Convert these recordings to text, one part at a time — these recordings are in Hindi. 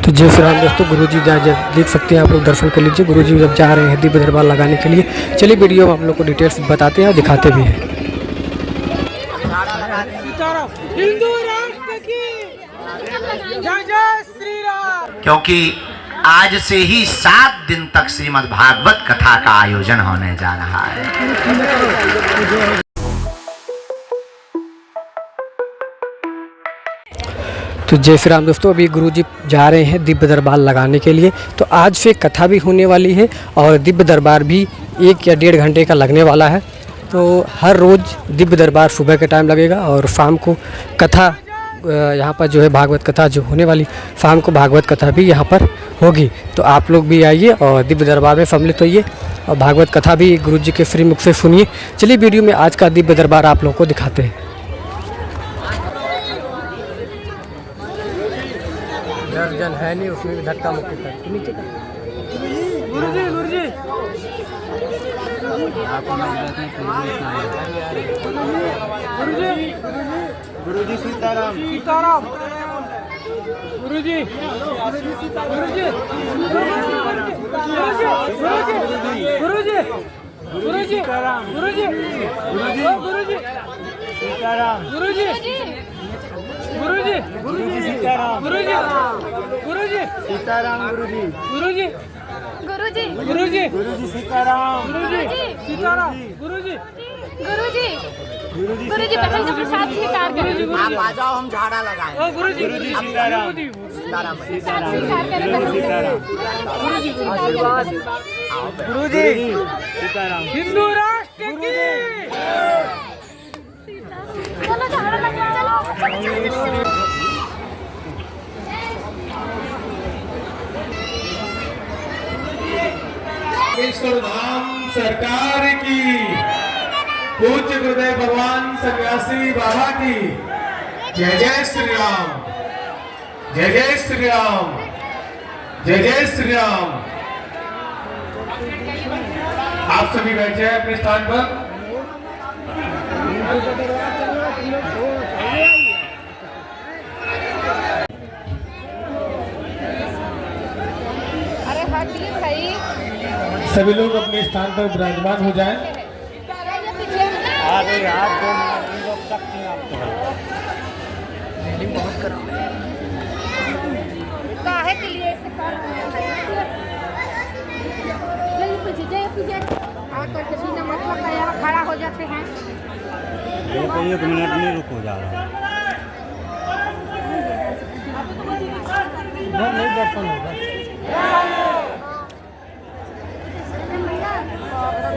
तो जय श्री राम दोस्तों, गुरुजी देख सकते हैं आप लोग, दर्शन कर लीजिए। गुरुजी जब जा रहे हैं दिव्य दरबार लगाने के लिए। चलिए वीडियो में आप लोग को डिटेल्स बताते हैं और दिखाते भी हैं। हिंदू राष्ट्र की जय जय श्री राम। क्योंकि आज से ही 7 दिन तक श्रीमद् भागवत कथा का आयोजन होने जा रहा है। तो जय श्री राम दोस्तों, अभी गुरुजी जा रहे हैं दिव्य दरबार लगाने के लिए। तो आज से कथा भी होने वाली है और दिव्य दरबार भी 1 या 1.5 घंटे का लगने वाला है। तो हर रोज़ दिव्य दरबार सुबह के टाइम लगेगा और शाम को कथा यहाँ पर जो है भागवत कथा जो होने वाली, शाम को भागवत कथा भी यहाँ पर होगी। तो आप लोग भी आइए और दिव्य दरबार में सम्मिलित होइए और भागवत कथा भी गुरुजी के फ्री मुख से सुनिए। चलिए वीडियो में आज का दिव्य दरबार आप लोग को दिखाते हैं। दर्जन है नहीं, उसमें भी धक्का मुक्की कर नीचे कर। गुरुजी गुरुजी सीताराम सीताराम। गुरुजी गुरुजी गुरुजी गुरुजी सीताराम गुरुजी गुरुजी सीताराम गुरुजी गुरुजी गुरुजी सीताराम गुरुजी गुरुजी सीताराम गुरुजी गुरुजी गुरुजी गुरुजी गुरुजी सीताराम गुरुजी सीताराम गुरुजी गुरुजी गुरुजी पहले से प्रसाद स्वीकार करें। आप आ जाओ, हम झाड़ा लगाएं। ओ गुरुजी गुरुजी सीताराम सीताराम सीताराम गुरुजी आशीर्वाद गुरुजी सीताराम। हिंदू राष्ट्र की चलो झाड़ा लगा चलो। धाम सरकार की, पूज्य गुरुदेव भगवान सन्यासी बाबा की जय जय श्री राम, जय जय श्री राम, जय जय श्री राम। आप सभी बैठे हैं अपने स्थान पर। सभी लोग अपने स्थान पर विराजमान हो जाएं। आगे आप 2 मिनट लोग सकते हैं आपको। काहे के लिए ऐसे कर रहे हैं? जय पूजे आकर के बिना मतलब का यहाँ खड़ा हो जाते हैं। 1 मिनट में रुको जा रहा है। नहीं दर्शन होगा।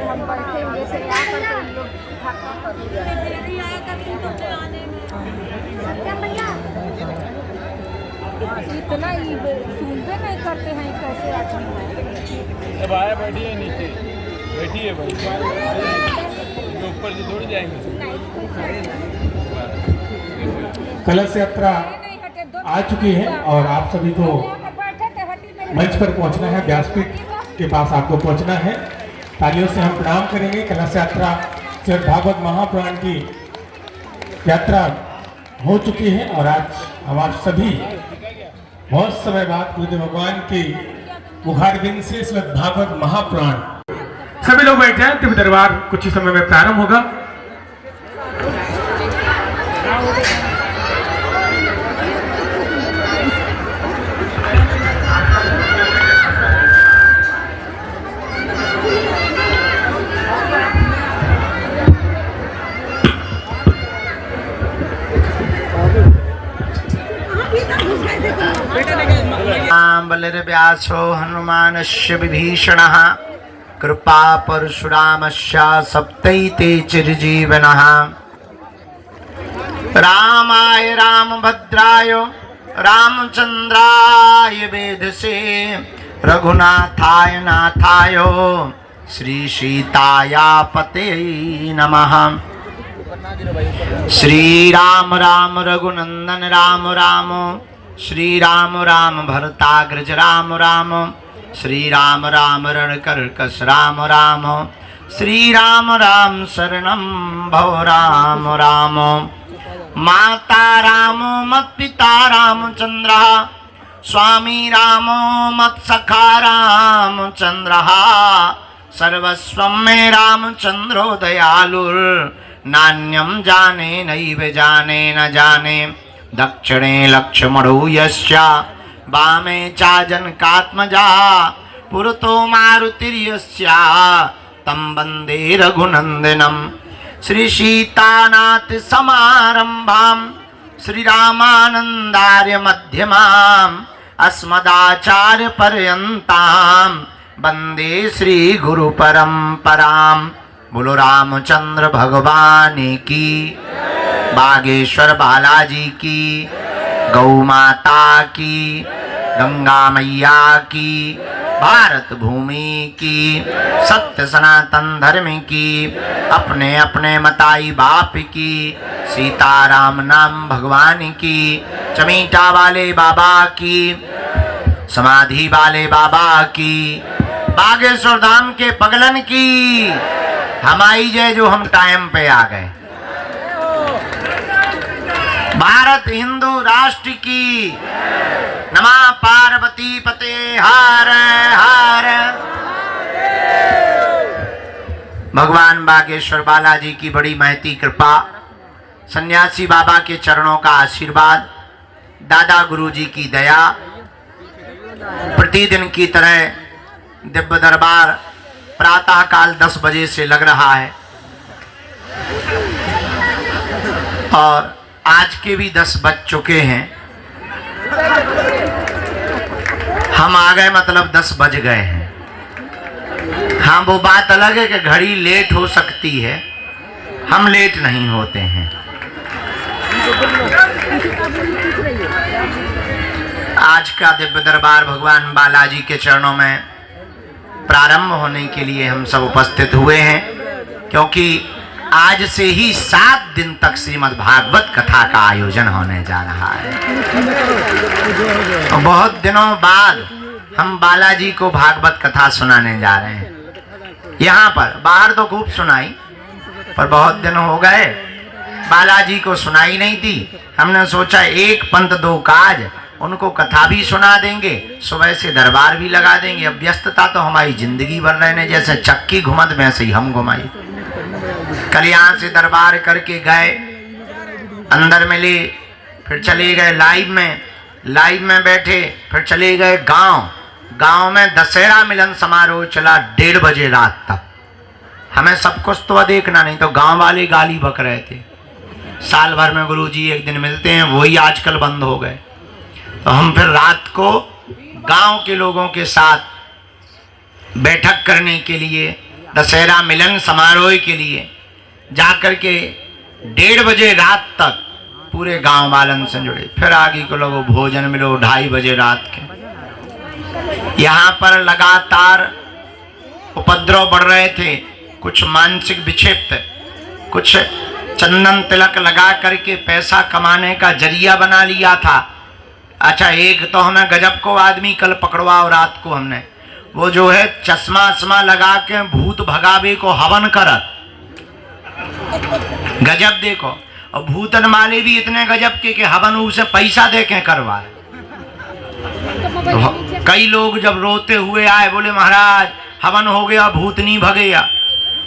हम बैठे हुए से आकर के लोग इतना ही सुनते नहीं करते हैं, कैसे आदमी है। अब आया बैठिए नीचे, बैठिए ऊपर से दौड़ जाएंगे। कलश यात्रा आ चुकी है और आप सभी को मंच पर पहुंचना है, व्यासपीठ के पास आपको पहुंचना है। तालियों से हम प्रणाम करेंगे। कलश यात्रा श्रीमद् भागवत महापुराण की यात्रा हो चुकी है और आज हमारे सभी बहुत समय बाद गुरुदेव भगवान की मुखारबिंद से श्रीमद् भागवत महापुराण। सभी लोग बैठ जाएं, दिव्य दरबार कुछ ही समय में प्रारंभ होगा। बलिर्व्यासो हनुमानस्य विभीषणः कृपा परशुरामस्य सप्तैते चिरजीवनः। रामाय रामभद्राय रामचंद्राय वेधसे रघुनाथाय नाथाय श्री सीताया पते नमः। श्री राम राम रघुनंदन राम राम, श्री राम राम भरताग्रज राम राम, श्री राम राम रणकर्कश राम राम, श्री राम राम शरणं भव राम राम। माता राम मत् पिता रामचंद्र, स्वामी रामो मत्सखा रामचंद्रः सर्वस्वं मे रामचंद्रो दयालुर नान्यं जाने नैव जाने न जाने दक्षिणे लक्ष्मणो यस्य वामे चाजनकात्मजा पुरतो मारुतिर्यस्य तं वन्दे रघुनन्दनं श्री सीतानाथ समारंभां श्रीरामानन्दार्य मध्यमाम् अस्मदाचार्य पर्यन्तां वन्दे श्री गुरु परंपरां। बोलो रामचंद्र भगवान की, बागेश्वर बालाजी की, गौ माता की, गंगा मैया की, भारत भूमि की, सत्य सनातन धर्म की, अपने अपने मताई बाप की, सीताराम नाम भगवान की, चमीटा वाले बाबा की, समाधि वाले बाबा की, बागेश्वर धाम के पगलन की, हमारी जय जो हम टाइम पे आ गए। भारत हिंदू राष्ट्र की, नमः पार्वती पते हर हर। भगवान बागेश्वर बालाजी की बड़ी महती कृपा, सन्यासी बाबा के चरणों का आशीर्वाद, दादा गुरुजी की दया, प्रतिदिन की तरह दिव्य दरबार प्रातः काल 10 बजे से लग रहा है और आज के भी 10 बज चुके हैं। हम आ गए मतलब 10 बज गए हैं। हाँ, वो बात अलग है कि घड़ी लेट हो सकती है, हम लेट नहीं होते हैं। आज का दिव्य दरबार भगवान बालाजी के चरणों में प्रारंभ होने के लिए हम सब उपस्थित हुए हैं, क्योंकि आज से ही 7 दिन तक श्रीमद् भागवत कथा का आयोजन होने जा रहा है। तो बहुत दिनों बाद हम बालाजी को भागवत कथा सुनाने जा रहे हैं। यहाँ पर बाहर तो खूब सुनाई, पर बहुत दिन हो गए बालाजी को सुनाई नहीं थी। हमने सोचा एक पंथ दो काज, उनको कथा भी सुना देंगे, सुबह से दरबार भी लगा देंगे। अब व्यस्तता तो हमारी जिंदगी भर रहने, जैसे चक्की घुमत वैसे ही हम घुमाई। कल यहाँ से दरबार करके गए, अंदर मिले, फिर चले गए लाइव में बैठे, फिर चले गए गांव में दशहरा मिलन समारोह चला 1:30 बजे रात तक। हमें सब कुछ तो देखना, नहीं तो गांव वाले गाली बक रहे थे। साल भर में गुरुजी एक दिन मिलते हैं, वही आजकल बंद हो गए। तो हम फिर रात को गांव के लोगों के साथ बैठक करने के लिए, दशहरा मिलन समारोह के लिए जाकर के 1:30 बजे रात तक पूरे गांव वालन से जुड़े। फिर आगे को लोगों भोजन मिलो 2:30 बजे रात के। यहाँ पर लगातार उपद्रव बढ़ रहे थे, कुछ मानसिक विक्षिप्त, कुछ चंदन तिलक लगा करके पैसा कमाने का जरिया बना लिया था। अच्छा, एक तो हमें गजब को आदमी कल पकड़वाओ रात को, हमने वो जो है चश्मा लगा के भूत भगावे को हवन करत, गजब देखो। और भूतन माले भी इतने गजब के हवन उसे पैसा दे के करवा। तो कई लोग जब रोते हुए आए, बोले महाराज हवन हो गया, भूत नहीं भगेगा।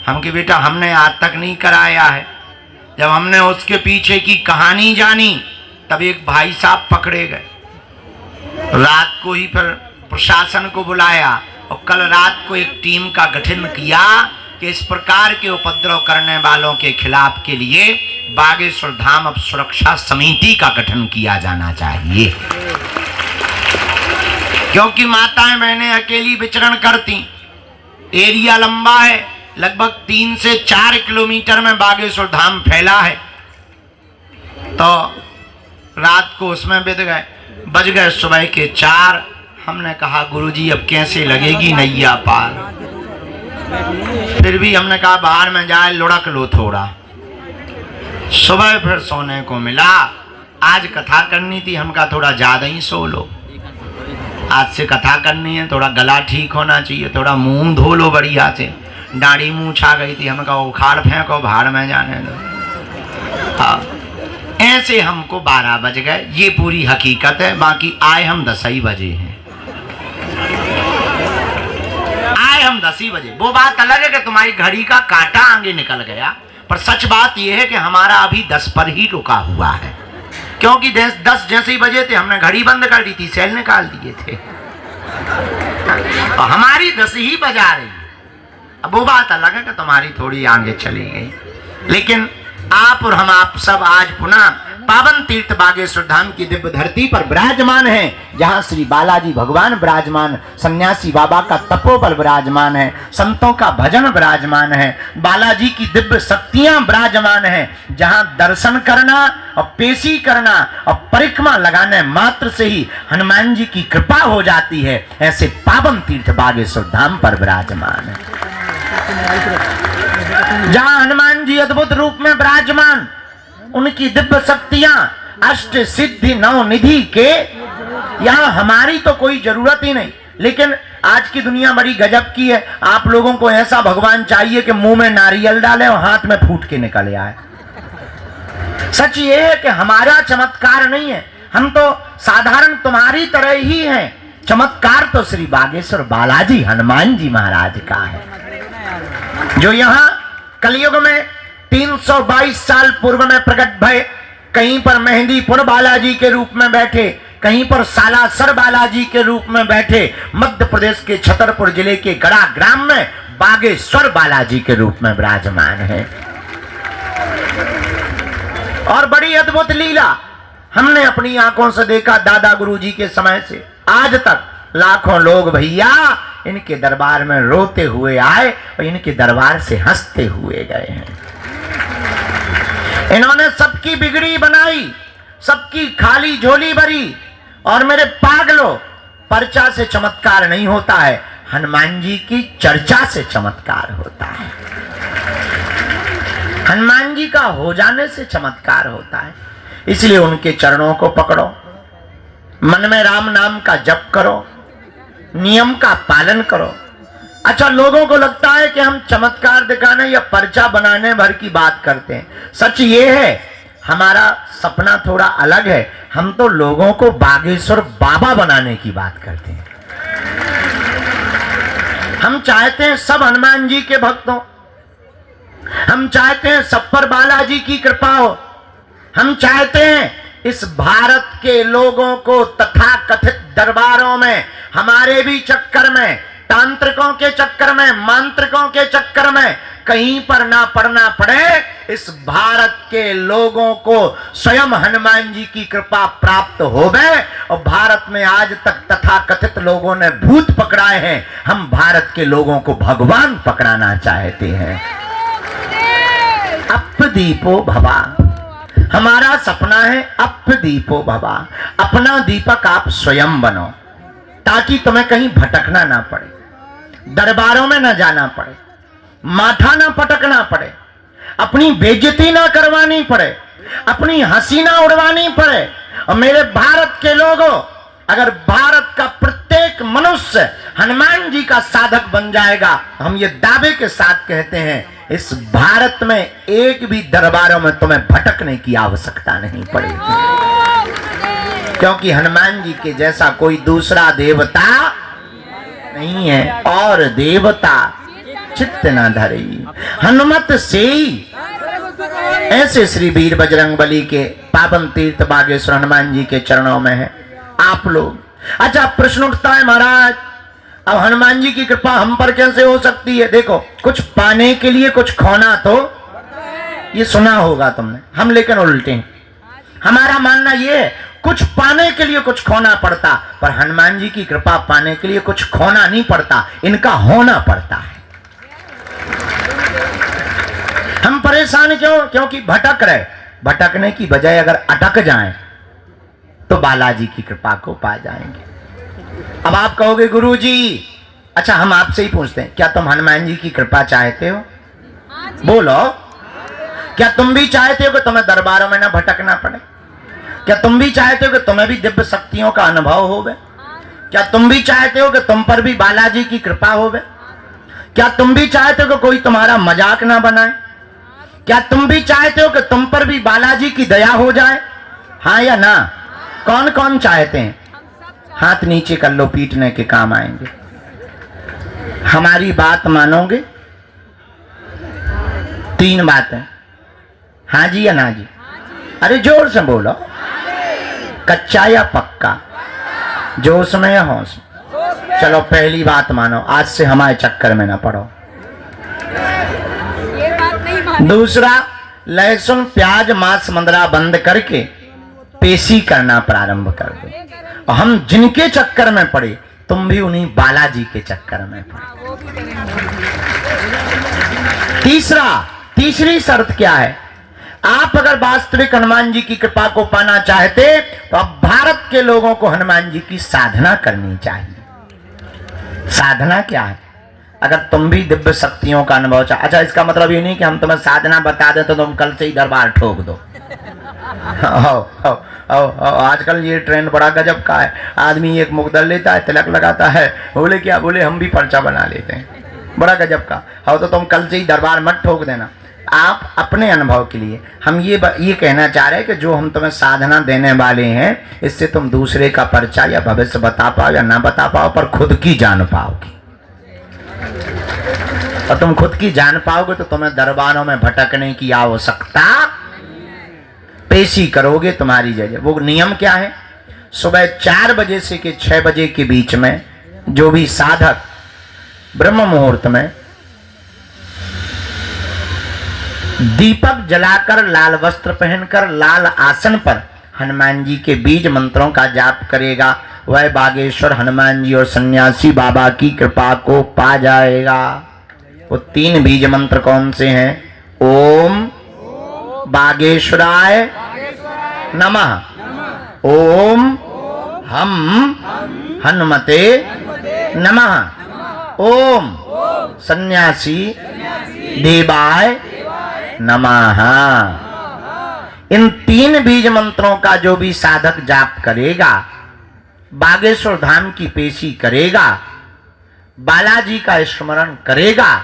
हम कि बेटा हमने आज तक नहीं कराया है। जब हमने उसके पीछे की कहानी जानी, तब एक भाई साहब पकड़े गए। रात को ही फिर प्रशासन को बुलाया और कल रात को एक टीम का गठन किया कि इस प्रकार के उपद्रव करने वालों के खिलाफ के लिए बागेश्वर धाम अब सुरक्षा समिति का गठन किया जाना चाहिए, क्योंकि माताएं बहनें अकेली विचरण करती। एरिया लंबा है, लगभग 3 से 4 किलोमीटर में बागेश्वर धाम फैला है। तो रात को उसमें बज गए सुबह के 4। हमने कहा गुरुजी अब कैसे लगेगी नैया पार। फिर भी हमने कहा बाहर में जाए लुढ़क लो थोड़ा। सुबह फिर सोने को मिला। आज कथा करनी थी, हम कहा थोड़ा ज़्यादा ही सो लो, आज से कथा करनी है, थोड़ा गला ठीक होना चाहिए, थोड़ा मुंह धो लो बढ़िया से। दाढ़ी मुँह छा गई थी, हम कहा उखाड़ फेंको, भाड़ में जाने दो। हाँ, ऐसे हमको 12 बज गए, ये पूरी हकीकत है। बाकी आए हम 10 ही बजे हैं, आए हम 10 ही बजे। वो बात अलग है कि तुम्हारी घड़ी का कांटा आगे निकल गया, पर सच बात यह है कि हमारा अभी 10 पर ही रुका हुआ है, क्योंकि 10 जैसे ही बजे थे हमने घड़ी बंद कर दी थी, सेल निकाल दिए थे, और हमारी 10 ही बजा रही। अब वो बात अलग है कि तुम्हारी थोड़ी आगे चली गई, लेकिन आप और हम आप सब आज पुनः पावन तीर्थ बागेश्वर धाम की दिव्य धरती पर विराजमान हैं, जहां श्री बालाजी भगवान विराजमान, सन्यासी बाबा का तपोबल विराजमान है, संतों का भजन विराजमान है, बालाजी की दिव्य शक्तियां विराजमान हैं, जहां दर्शन करना और पेशी करना और परिक्रमा लगाने मात्र से ही हनुमान जी की कृपा हो जाती है। ऐसे पावन तीर्थ बागेश्वर धाम पर विराजमान है, जहां हनुमान जी अद्भुत रूप में विराजमान, उनकी दिव्य शक्तियां अष्ट सिद्धि नौ निधि के, यहां हमारी तो कोई जरूरत ही नहीं। लेकिन आज की दुनिया बड़ी गजब की है, आप लोगों को ऐसा भगवान चाहिए कि मुंह में नारियल डाले और हाथ में फूट के निकल आए। सच ये है कि हमारा चमत्कार नहीं है, हम तो साधारण तुम्हारी तरह ही हैं। चमत्कार तो श्री बागेश्वर बालाजी हनुमान जी महाराज का है, जो यहां कलयुग में 322 साल पूर्व में प्रकट भय। कहीं पर मेहंदीपुर बालाजी के रूप में बैठे, कहीं पर सालासर बालाजी के रूप में बैठे, मध्य प्रदेश के छतरपुर जिले के गड़ा ग्राम में बागेश्वर बालाजी के रूप में विराजमान है। और बड़ी अद्भुत लीला हमने अपनी आंखों से देखा। दादा गुरुजी के समय से आज तक लाखों लोग भैया इनके दरबार में रोते हुए आए और इनके दरबार से हंसते हुए गए हैं। इन्होंने सबकी बिगड़ी बनाई, सबकी खाली झोली भरी। और मेरे पागलों, पर्चा से चमत्कार नहीं होता है, हनुमान जी की चर्चा से चमत्कार होता है। हनुमान जी का हो जाने से चमत्कार होता है। इसलिए उनके चरणों को पकड़ो, मन में राम नाम का जप करो, नियम का पालन करो। अच्छा, लोगों को लगता है कि हम चमत्कार दिखाने या पर्चा बनाने भर की बात करते हैं। सच ये है, हमारा सपना थोड़ा अलग है। हम तो लोगों को बागेश्वर बाबा बनाने की बात करते हैं। हम चाहते हैं सब हनुमान जी के भक्त हो, हम चाहते हैं सब पर बालाजी की कृपा हो, हम चाहते हैं इस भारत के लोगों को तथा कथित दरबारों में, हमारे भी चक्कर में, तांत्रिकों के चक्कर में, मांत्रिकों के चक्कर में कहीं पर ना पड़ना पड़े। इस भारत के लोगों को स्वयं हनुमान जी की कृपा प्राप्त हो गए। और भारत में आज तक तथा कथित लोगों ने भूत पकड़ाए हैं, हम भारत के लोगों को भगवान पकड़ाना चाहते हैं। अपदीपो भवा, हमारा सपना है अपदीपो भवा। अपना दीपक आप स्वयं बनो, ताकि तुम्हें कहीं भटकना ना पड़े, दरबारों में ना जाना पड़े, माथा ना पटकना पड़े, अपनी बेइज्जती ना करवानी पड़े, अपनी हंसी ना उड़वानी पड़े। और मेरे भारत के लोगों, अगर भारत का प्रत्येक मनुष्य हनुमान जी का साधक बन जाएगा, हम ये दावे के साथ कहते हैं, इस भारत में एक भी दरबारों में तुम्हें भटकने की आवश्यकता नहीं पड़ेगी, क्योंकि हनुमान जी के जैसा कोई दूसरा देवता नहीं है। और देवता चित्त न धरी हनुमत से ही। ऐसे श्री वीर बजरंगबली के पावन तीर्थ बागेश्वर हनुमान जी के चरणों में है आप लोग। अच्छा, प्रश्न उठता है महाराज, अब हनुमान जी की कृपा हम पर कैसे हो सकती है? देखो, कुछ पाने के लिए कुछ खोना तो, ये सुना होगा तुमने, हम लेकिन उल्टे हैं। हमारा मानना ये है, कुछ पाने के लिए कुछ खोना पड़ता, पर हनुमान जी की कृपा पाने के लिए कुछ खोना नहीं पड़ता, इनका होना पड़ता है। हम परेशान क्यों? क्योंकि भटक रहे। भटकने की बजाय अगर अटक जाएं तो बालाजी की कृपा को पा जाएंगे। अब आप कहोगे गुरुजी, अच्छा हम आपसे ही पूछते हैं, क्या तुम हनुमान जी की कृपा चाहते हो? बोलो, क्या तुम भी चाहते हो कि तुम्हें दरबारों में ना भटकना पड़े? क्या तुम भी चाहते हो कि तुम्हें भी दिव्य शक्तियों का अनुभव होवे? क्या तुम भी चाहते हो कि तुम पर भी बालाजी की कृपा होवे? क्या तुम भी चाहते हो कि कोई तुम्हारा मजाक ना बनाए? क्या तुम भी चाहते हो कि तुम पर भी बालाजी की दया हो जाए? हाँ या ना? कौन कौन चाहते हैं? हाथ नीचे कर लो, पीटने के काम आएंगे। हमारी बात मानोगे? 3 बातें, हाँ जी या ना जी? अरे जोर से बोलो। कच्चा या पक्का? जोश में या होश में? चलो पहली बात मानो, आज से हमारे चक्कर में ना पड़ो। ये बात नहीं मानी। दूसरा, लहसुन प्याज मांस मंदरा बंद करके पेशी करना प्रारंभ कर दो। और हम जिनके चक्कर में पड़े, तुम भी उन्हीं बालाजी के चक्कर में पड़े। तीसरी शर्त क्या है? आप अगर वास्तविक हनुमान जी की कृपा को पाना चाहते तो अब भारत के लोगों को हनुमान जी की साधना करनी चाहिए। साधना क्या है? अगर तुम भी दिव्य शक्तियों का अनुभव चाह, अच्छा इसका मतलब ये नहीं कि हम तुम्हें साधना बता दें तो तुम कल से ही दरबार ठोक दो। आजकल ये ट्रेंड बड़ा गजब का है। आदमी एक मुकदर लेता है, तिलक लगाता है, बोले क्या बोले हम भी पर्चा बना लेते हैं, बड़ा गजब का। हो तो तुम कल से ही दरबार मत ठोक देना। आप अपने अनुभव के लिए हम ये कहना चाह रहे हैं कि जो हम तुम्हें साधना देने वाले हैं, इससे तुम दूसरे का पर्चा या भविष्य बता पाओ या ना बता पाओ, पर खुद की जान पाओगे। और तुम खुद की जान पाओगे तो तुम्हें दरबारों में भटकने की आवश्यकता, पेशी करोगे तुम्हारी जगह। वो नियम क्या है? सुबह 4 बजे से के 6 बजे के बीच में जो भी साधक ब्रह्म मुहूर्त में दीपक जलाकर, लाल वस्त्र पहनकर, लाल आसन पर हनुमान जी के बीज मंत्रों का जाप करेगा, वह बागेश्वर हनुमान जी और सन्यासी बाबा की कृपा को पा जाएगा। वो 3 बीज मंत्र कौन से हैं? ओम बागेश्वराय नमः, ओम हम हनुमते नमः, ओम सन्यासी देवाय नमः। इन 3 बीज मंत्रों का जो भी साधक जाप करेगा, बागेश्वर धाम की पेशी करेगा, बालाजी का स्मरण करेगा,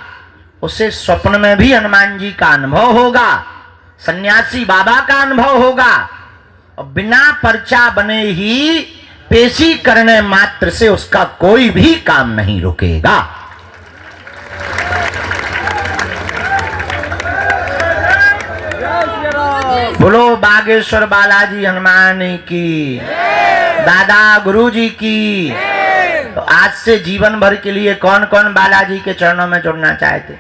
उसे स्वप्न में भी हनुमान जी का अनुभव होगा, सन्यासी बाबा का अनुभव होगा, और बिना पर्चा बने ही पेशी करने मात्र से उसका कोई भी काम नहीं रुकेगा। बोलो बागेश्वर बालाजी हनुमान की, दादा गुरुजी की। तो आज से जीवन भर के लिए कौन कौन बालाजी के चरणों में जुड़ना चाहते?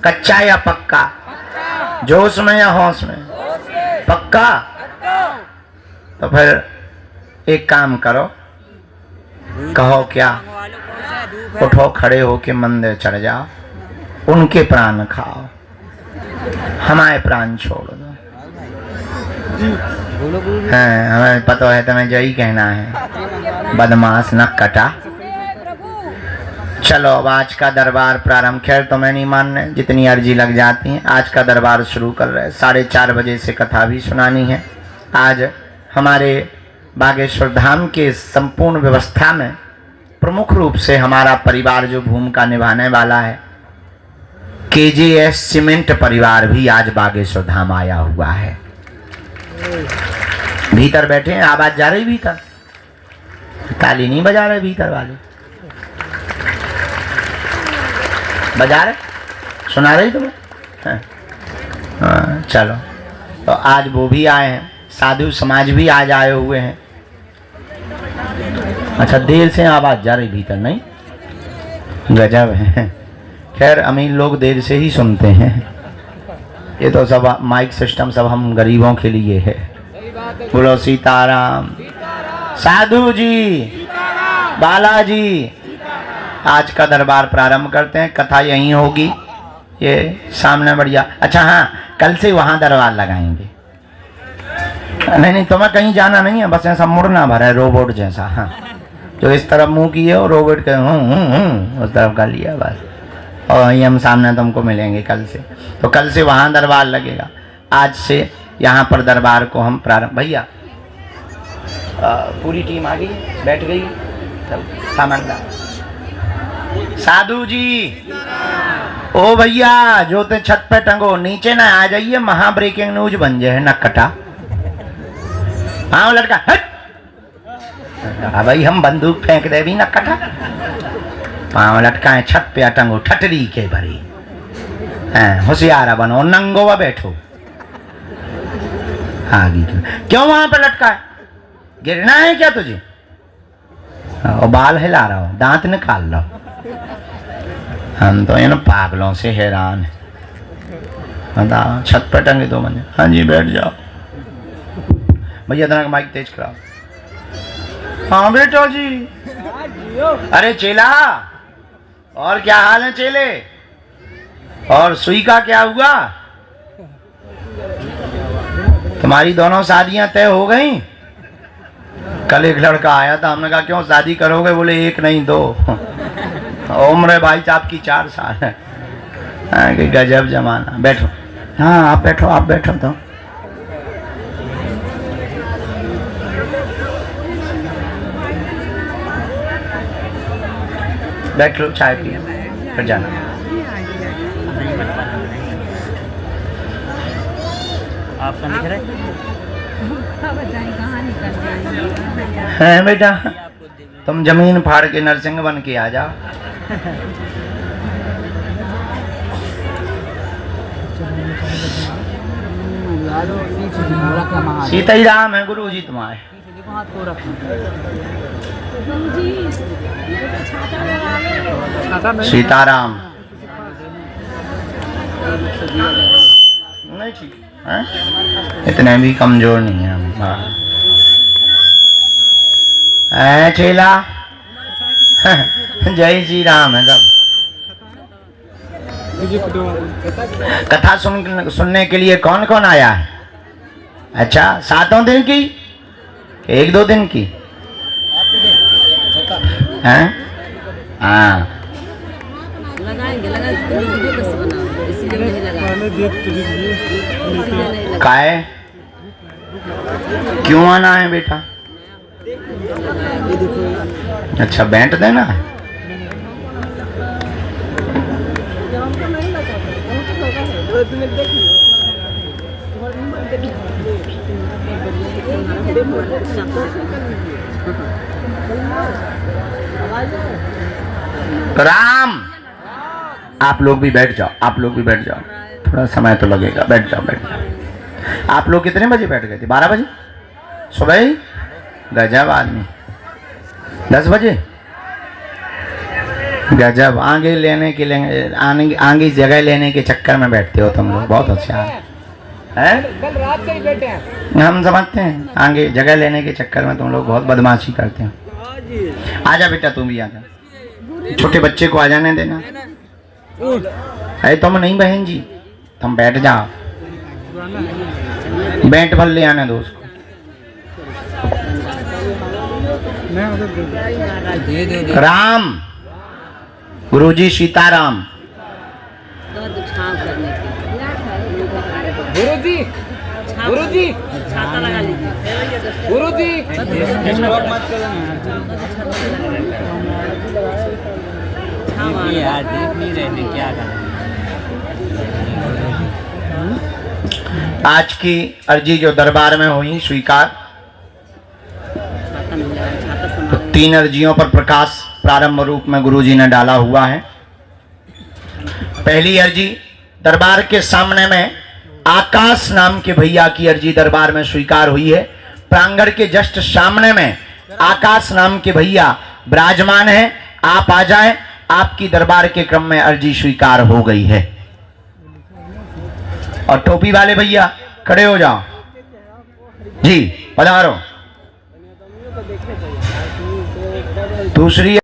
कच्चा या पक्का? जोश में या होश में? पक्का? तो फिर एक काम करो, कहो क्या? उठो, खड़े होके मंदिर चढ़ जाओ, उनके प्राण खाओ, हमारे प्राण छोड़ दो। हाँ, हमें पता है तुम्हें यही कहना है, बदमाश न कटा। चलो अब आज का दरबार प्रारंभ। खैर तुम्हें नहीं मानने, जितनी अर्जी लग जाती है। आज का दरबार शुरू कर रहे हैं। 4:30 बजे से कथा भी सुनानी है। आज हमारे बागेश्वर धाम के संपूर्ण व्यवस्था में प्रमुख रूप से हमारा परिवार जो भूमिका निभाने वाला है, KJS सीमेंट परिवार भी आज बागेश्वर धाम आया हुआ है। भीतर बैठे हैं, आवाज जा रही भीतर? ताली नहीं बजा रहे भीतर वाले? बजा रहे? सुना रही तुम्हें? हाँ, चलो। तो आज वो भी आए हैं, साधु समाज भी आज आए हुए हैं। अच्छा, देर से आवाज जा रही भीतर? नहीं, गजब है। खैर अमीर लोग देर से ही सुनते हैं, ये तो सब माइक सिस्टम सब हम गरीबों के लिए है। बोलो सीताराम। साधु जी, बालाजी। आज का दरबार प्रारंभ करते हैं। कथा यहीं होगी, ये सामने बढ़िया। अच्छा हाँ, कल से वहाँ दरबार लगाएंगे। नहीं, तुम्हें कहीं जाना नहीं है, बस ऐसा मुड़ना भरा है रोबोट जैसा। हाँ, जो इस तरफ मुंह किए और रोबोट के उस तरफ कर लिया बस। और वहीं हम सामने तुमको मिलेंगे कल से। तो कल से वहाँ दरबार लगेगा। आज से यहाँ पर दरबार को हम प्रारंभ। भैया पूरी टीम आ गई, बैठ गई, सामान ला। साधु जी ओ भैया जो ते छत पे टंगो नीचे ना आ जाइए, महा ब्रेकिंग न्यूज बन जाए नक्कटा। हाँ वो लड़का हट। हाँ भाई हम बंदूक फेंक दे भी नक्कटा। पाँव लटकाए छत पे टंगो ठटरी के भरी। होशियारा बनो नंगो व बैठो। आगे क्यों वहां पर लटका है? गिरना है क्या तुझे? और बाल हिला रहा हो, दांत निकाल लो। हम तो इन पागलों से हैरान है। बताओ छत पर टंगे 2 बजे। हाँ जी बैठ जाओ भैया, इतना माइक तेज कराओ। हाँ बेटा जी। अरे चेला, और क्या हाल है चेले? और सुई का क्या हुआ? तुम्हारी दोनों शादियां तय हो गई? कल एक लड़का आया था, हमने कहा क्यों शादी करोगे? बोले 1 नहीं 2। उम्र भाई साहब की 4 साल है। कि गजब जमाना। बैठो। हाँ आप बैठो, आप बैठो तो। बैठ लो, चाय पिए फिर जाना। आपका लिख रहे है बेटा, तुम जमीन फाड़ के नरसिंह बन के आ जाओ। सीता ही राम है गुरु जी तुम्हारे। सीताराम नहीं ठीक है, इतने भी कमजोर नहीं है हम। चेला जय श्री राम है सब। कथा सुनने के लिए कौन कौन आया है? अच्छा 7 दिन की, 1-2 दिन की हैं? हाँ काहे क्यों आना है बेटा? अच्छा बैंट देना है। राम आप लोग भी बैठ जाओ, आप लोग भी बैठ जाओ, थोड़ा समय तो लगेगा। बैठ जाओ बैठ जाओ। आप लोग कितने बजे बैठ गए थे? 12 बजे सुबह ही? गजब आदमी। 10 बजे गजब। आगे लेने के आगे जगह लेने के चक्कर में बैठते हो तुम लोग, बहुत अच्छा है। कल रात से ही बैठे हैं। हम समझते हैं, आगे जगह लेने के चक्कर में तुम लोग बहुत बदमाशी करते हो। आजा बेटा तुम भी आजा, छोटे बच्चे को आ जाने देना। अरे तुम नहीं बहन जी, तुम बैठ जाओ, बैठ भर ले आने दो उसको। राम गुरुजी सीताराम। गुरुजी गुरुजी छाता लगा लीजिए। गुरुजी आज की अर्जी जो दरबार में हुई स्वीकार, तो 3 अर्जियों पर प्रकाश प्रारंभ रूप में गुरुजी ने डाला हुआ है। पहली अर्जी दरबार के सामने में आकाश नाम के भैया की अर्जी दरबार में स्वीकार हुई है। प्रांगण के जस्ट सामने में आकाश नाम के भैया विराजमान है। आप आ जाएं, आपकी दरबार के क्रम में अर्जी स्वीकार हो गई है। और टोपी वाले भैया खड़े हो जाओ जी, पधारो। दूसरी